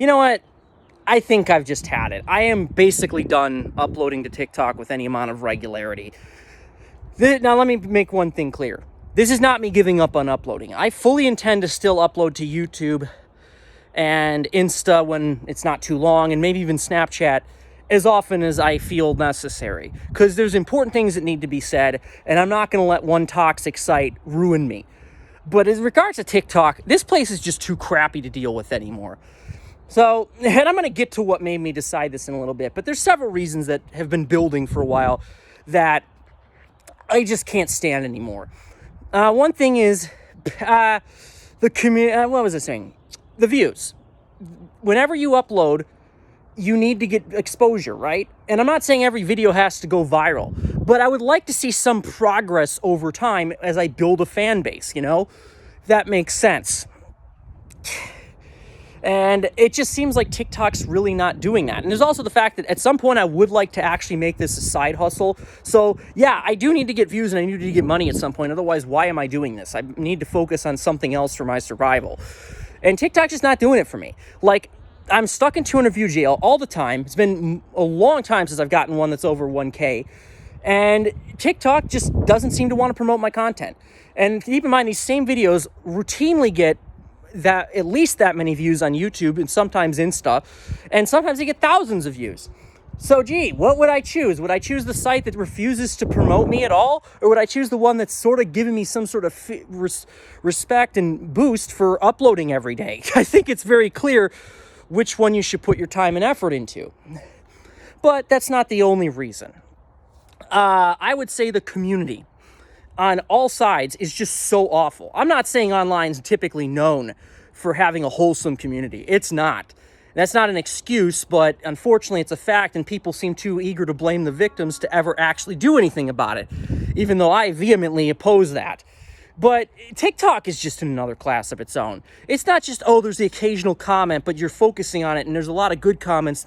you know what? I think I've just had it. I am basically done uploading to TikTok with any amount of regularity. Now, let me make one thing clear. This is not me giving up on uploading. I fully intend to still upload to YouTube and Insta when it's not too long, and maybe even Snapchat as often as I feel necessary. Because there's important things that need to be said, and I'm not going to let one toxic site ruin me. But as regards to TikTok, this place is just too crappy to deal with anymore. So, and I'm going to get to what made me decide this in a little bit, but there's several reasons that have been building for a while that I just can't stand anymore. One thing is the community. What was I saying? The views. Whenever you upload, you need to get exposure, right? And I'm not saying every video has to go viral, but I would like to see some progress over time as I build a fan base, you know? That makes sense. And it just seems like TikTok's really not doing that. And there's also the fact that at some point I would like to actually make this a side hustle. So yeah, I do need to get views and I need to get money at some point. Otherwise, why am I doing this? I need to focus on something else for my survival. And TikTok's just not doing it for me. Like, I'm stuck in 200 view jail all the time. It's been a long time since I've gotten one that's over 1K. And TikTok just doesn't seem to want to promote my content. And keep in mind, these same videos routinely get that at least that many views on YouTube and sometimes Insta, and sometimes they get thousands of views. So gee, what would I choose? Would I choose the site that refuses to promote me at all, or would I choose the one that's sort of giving me some sort of respect and boost for uploading every day? I think it's very clear which one you should put your time and effort into. But that's not the only reason. I would say the community on all sides is just so awful. I'm not saying online's typically known for having a wholesome community. It's not. That's not an excuse, but unfortunately it's a fact, and people seem too eager to blame the victims to ever actually do anything about it, even though I vehemently oppose that. But TikTok is just in another class of its own. It's not just, oh, there's the occasional comment, but you're focusing on it, and there's a lot of good comments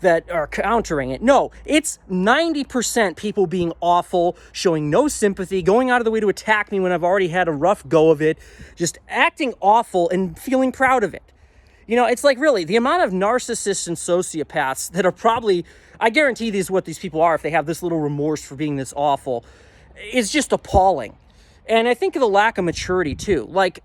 that are countering it. No, it's 90% people being awful, showing no sympathy, going out of the way to attack me when I've already had a rough go of it, just acting awful and feeling proud of it. You know, it's like, really, the amount of narcissists and sociopaths that are probably, I guarantee this is what these people are if they have this little remorse for being this awful, is just appalling. And I think of the lack of maturity, too. Like,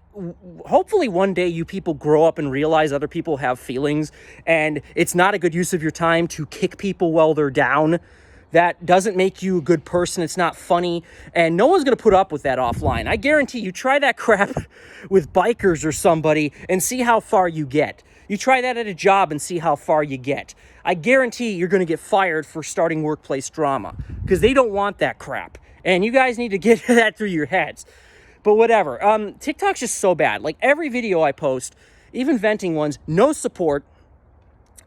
hopefully one day you people grow up and realize other people have feelings, and it's not a good use of your time to kick people while they're down. That doesn't make you a good person. It's not funny, and no one's going to put up with that offline. I guarantee you try that crap with bikers or somebody and see how far you get. You try that at a job and see how far you get. I guarantee you're going to get fired for starting workplace drama because they don't want that crap. And you guys need to get that through your heads. But whatever. TikTok's just so bad. Like, every video I post, even venting ones, no support,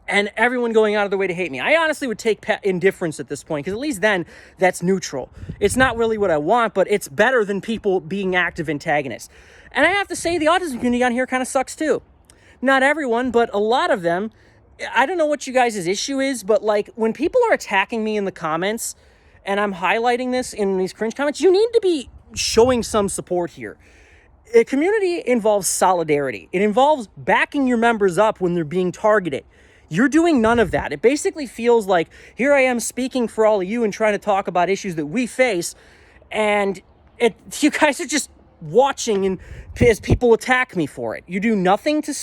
and everyone going out of their way to hate me. I honestly would take indifference at this point, because at least then that's neutral. It's not really what I want, but it's better than people being active antagonists. And I have to say, the autism community on here kind of sucks too. Not everyone, but a lot of them. I don't know what you guys' issue is, but like, when people are attacking me in the comments, and I'm highlighting this in these cringe comments, you need to be showing some support here. A community involves solidarity. It involves backing your members up when they're being targeted. You're doing none of that. It basically feels like, here I am speaking for all of you and trying to talk about issues that we face, and you guys are just watching and as people attack me for it. You do nothing to...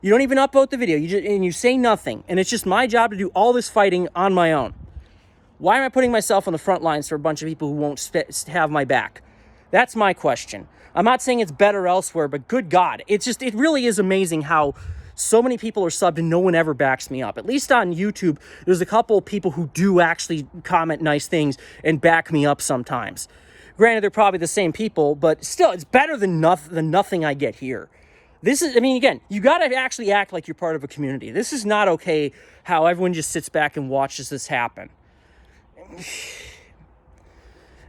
You don't even upload the video. You say nothing, and it's just my job to do all this fighting on my own. Why am I putting myself on the front lines for a bunch of people who won't have my back? That's my question. I'm not saying it's better elsewhere, but good God, it really is amazing how so many people are subbed and no one ever backs me up. At least on YouTube, there's a couple of people who do actually comment nice things and back me up sometimes. Granted, they're probably the same people, but still, it's better than nothing I get here. This is, I mean, again, you got to actually act like you're part of a community. This is not okay how everyone just sits back and watches this happen.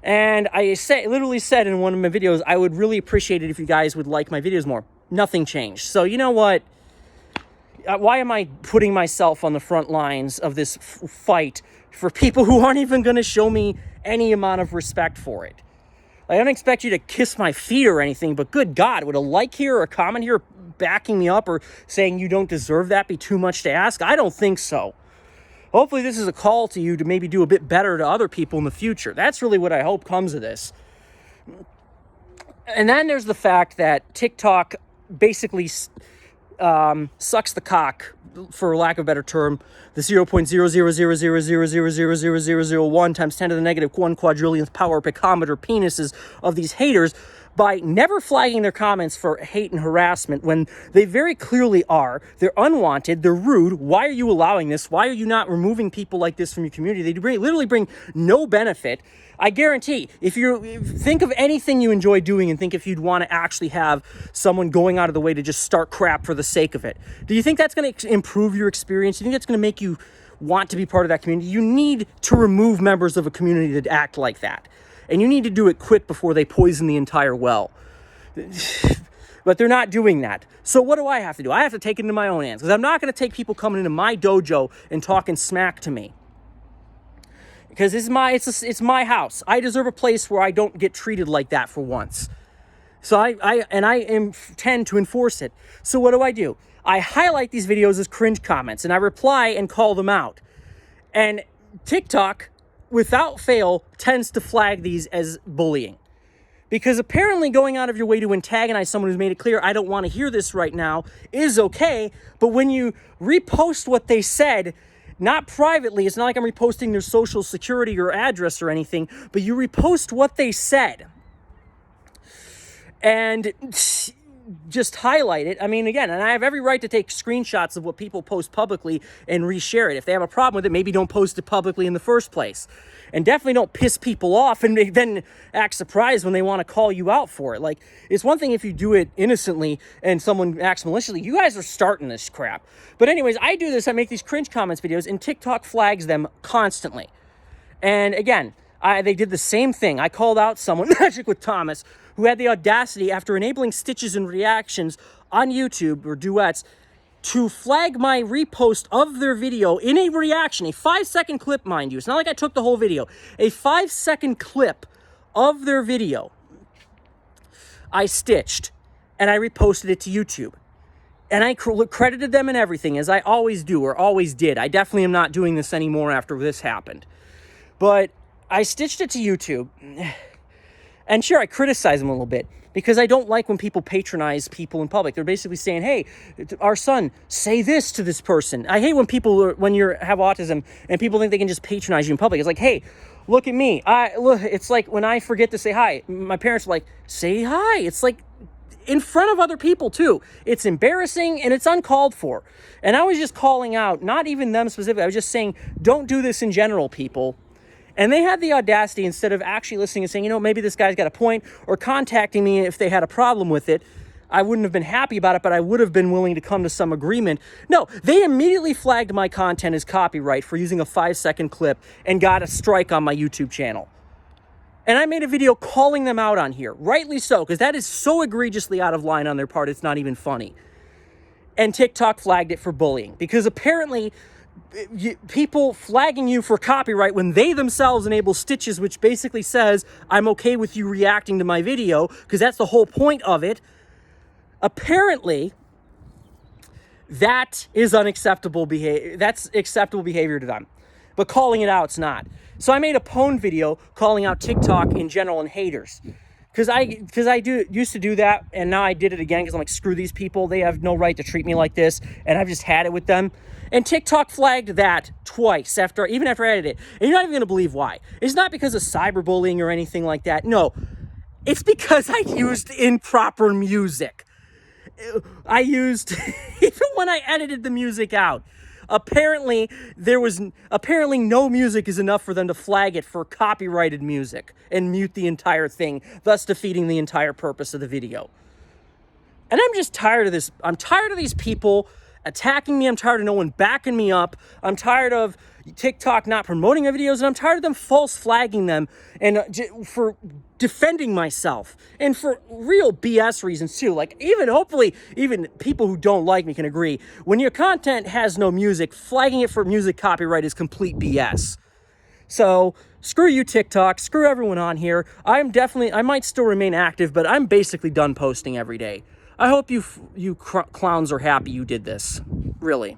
And I literally said in one of my videos, I would really appreciate it if you guys would like my videos more. Nothing changed. So you know what? Why am I putting myself on the front lines of this fight for people who aren't even going to show me any amount of respect for it? I don't expect you to kiss my feet or anything, but good God, would a like here or a comment here backing me up or saying you don't deserve that be too much to ask? I don't think so. Hopefully this is a call to you to maybe do a bit better to other people in the future. That's really what I hope comes of this. And then there's the fact that TikTok basically sucks the cock, for lack of a better term, the 0.0000000000001 times 10 to the negative 1 quadrillionth power picometer penises of these haters by never flagging their comments for hate and harassment when they very clearly are. They're unwanted. They're rude. Why are you allowing this? Why are you not removing people like this from your community? They literally bring no benefit. I guarantee, if you think of anything you enjoy doing and think if you'd want to actually have someone going out of the way to just start crap for the sake of it, do you think that's going to improve your experience? Do you think that's going to make you want to be part of that community? You need to remove members of a community that act like that. And you need to do it quick before they poison the entire well. But they're not doing that. So what do I have to do? I have to take it into my own hands, because I'm not going to take people coming into my dojo and talking smack to me. Because it's my house. I deserve a place where I don't get treated like that for once. So I tend to enforce it. So what do? I highlight these videos as cringe comments, and I reply and call them out. And TikTok, without fail, tends to flag these as bullying. Because apparently going out of your way to antagonize someone who's made it clear, I don't want to hear this right now, is okay. But when you repost what they said, not privately, it's not like I'm reposting their social security or address or anything, but you repost what they said and just highlight it. I mean, again, and I have every right to take screenshots of what people post publicly and reshare it. If they have a problem with it, maybe don't post it publicly in the first place. And definitely don't piss people off and then act surprised when they want to call you out for it. Like, it's one thing if you do it innocently and someone acts maliciously. You guys are starting this crap. But anyways, I do this. I make these cringe comments videos, and TikTok flags them constantly. And again, they did the same thing. I called out someone, Magic with Thomas, who had the audacity, after enabling stitches and reactions on YouTube or duets, to flag my repost of their video in a reaction, a 5-second clip, mind you. It's not like I took the whole video. A 5-second clip of their video I stitched, and I reposted it to YouTube. And I credited them and everything, as I always do, or always did. I definitely am not doing this anymore after this happened. But I stitched it to YouTube. And sure, I criticize them a little bit, because I don't like when people patronize people in public. They're basically saying, hey, our son, say this to this person. I hate when when you have autism and people think they can just patronize you in public. It's like, hey, look at me. It's like when I forget to say hi, my parents are like, say hi. It's like in front of other people too. It's embarrassing and it's uncalled for. And I was just calling out, not even them specifically. I was just saying, don't do this in general, people. And they had the audacity, instead of actually listening and saying, maybe this guy's got a point, or contacting me if they had a problem with it, I wouldn't have been happy about it, but I would have been willing to come to some agreement. No, they immediately flagged my content as copyright for using a 5-second clip and got a strike on my YouTube channel. And I made a video calling them out on here, rightly so, because that is so egregiously out of line on their part, it's not even funny. And TikTok flagged it for bullying, because apparently people flagging you for copyright when they themselves enable stitches, which basically says, I'm okay with you reacting to my video, because that's the whole point of it. Apparently, that is unacceptable behavior. That's acceptable behavior to them. But calling it out's not. So I made a Pwn video calling out TikTok in general and haters. Because I used to do that, and now I did it again because I'm like, screw these people. They have no right to treat me like this, and I've just had it with them. And TikTok flagged that twice even after I edited it. And you're not even going to believe why. It's not because of cyberbullying or anything like that. No, it's because I used improper music. Even when I edited the music out, apparently no music is enough for them to flag it for copyrighted music and mute the entire thing, thus defeating the entire purpose of the video. And I'm just tired of this. I'm tired of these people attacking me. I'm tired of no one backing me up. I'm tired of TikTok not promoting my videos, and I'm tired of them false flagging them and for defending myself, and for real BS reasons too. Like, hopefully even people who don't like me can agree, when your content has no music, flagging it for music copyright is complete BS. So screw you, TikTok. Screw everyone on here. I might still remain active, but I'm basically done posting every day. I hope you clowns are happy you did this. Really.